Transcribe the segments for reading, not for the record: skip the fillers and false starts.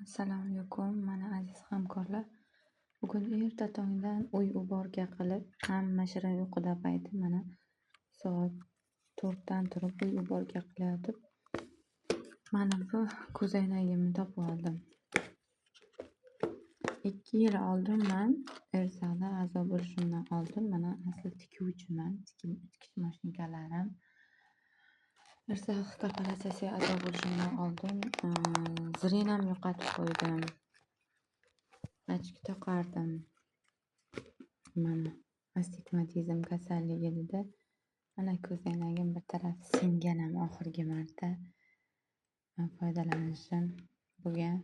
Assalomu alaykum, mana aziz hamkorlar. Bugun erta tongdan uy-uborga qilib, hamma shirin uyquda payti mana soat 4dan turib uy-uborga qilayotib, mana bu ko'zoynagimni topib oldim. 2 yil oldin men Ersada a'zo bo'lishimdan oldin mana asli tikuvchiman, tikish mashinkalarim. Ersa korporatsiyasiga a'zo bo'lishimdan oldin zirenam yo'qotib qo'ydim. Ochko taqardim. Mana astigmatizm kasalligi dedi. Mana ko'zoynagim bir tarafi singan ham oxirgi marta foydalanishim bo'lgan.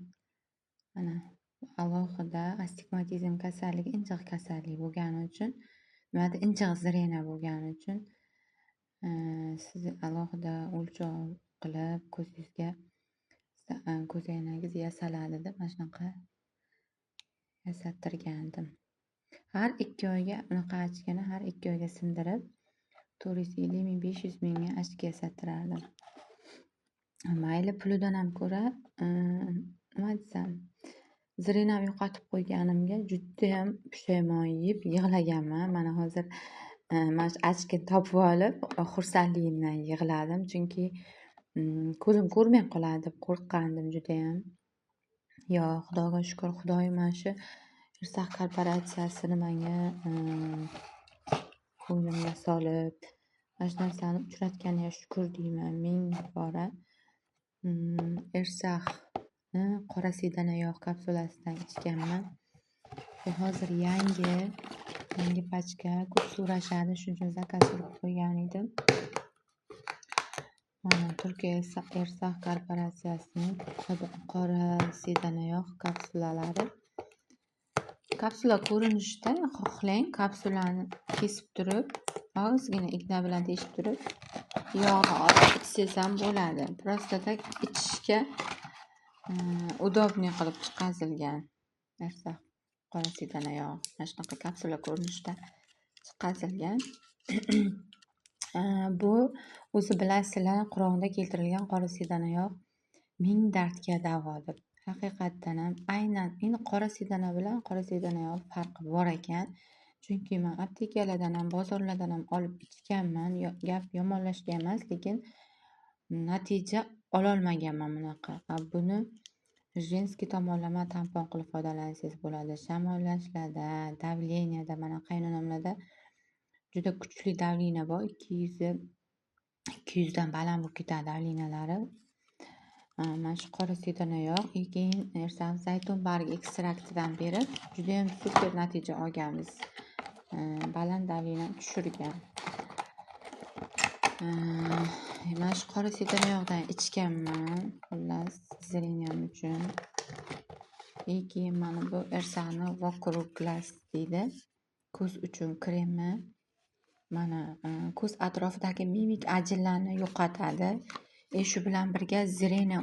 Mana alohida astigmatizm kasalligi injiq kasallik bo'lgani uchun, nimada injiq zirena bo'lgani uchun siz alohida o'lchov qilib ko'zoynagingiz yasaladi deb mana shunaqa yasattirgandim. Har 2 oyga unaqa ochkani har 2 oyga sindirib 450 ming 500 mingga ochko yasattirardim. Mayli pulidan ham ko'ra nima desam, zirenam yo'qotib qo'yganimga judayam pushaymon yeb yig'laganman. Mana hozir mana shu ochkani topib olib xursandligimdan yig'ladim, chunki ko'zim ko'rmay qoladi deb qo'rqqandim judayam. Yo, Xudoga shukr, Xudoyim mana shu Irsoq korporatsiyasini menga ko'nglimga solib, mana shu narsani uchratganiga shukr deyman ming bora. Irsoqni qora sidana yog' kapsulasidan ichganman. Hozir yangi pachka ko'p so'rashadi, shuning uchun zakaz qilib qo'ygan edim. Mana Turkiya Irsoq korporatsiyasining qora sidana yog' kapsulalari. Kapsula ko'rinishida xohlang kapsulani kesib turib, ozgina igna bilan teshib turib, yog'ni olib ichsangiz ham bo'ladi. Просто tak ichishga удобный qilib chiqazilgan. Irsoq qora sidana yog' mana shunaqa kapsula ko'rinishida chiqazilgan. Bu o'zi bilasizlar, Qur'onda keltirilgan qora sidana yog' ming dardga davo deb. Haqiqatdan ham aynan endi qora sidana bilan qora sidana yog' farqi bor ekan. Chunki men aptekalardan ham, bozorlardan ham olib ichganman. Gap yomonlashga emas, lekin natija ololmaganman bunaqa. Buni женский tomonlama tampon qilib foydalansangiz bo'ladi. Shamollashlarda, davleniyada, mana qaynonamlarda juda kuchli davleniya bor. 200 dan baland bo'lib ketadi davleniyalari. Mana shu qora sidana yog' keyin Irsoq zaytun bargi ekstraktidan berib juda ham super natija olganmiz. Baland davleniyani tushirgan. Mana shu qora sidana yog'dan ichganman, xullas zirenam uchun. Keyin mana bu Irsoqni Vokrup Glass deydi. Ko'z uchun kremi. Mana ko'z atrofidagi mimik ajinlarni yo'qotadi. Shu bilan birga zirena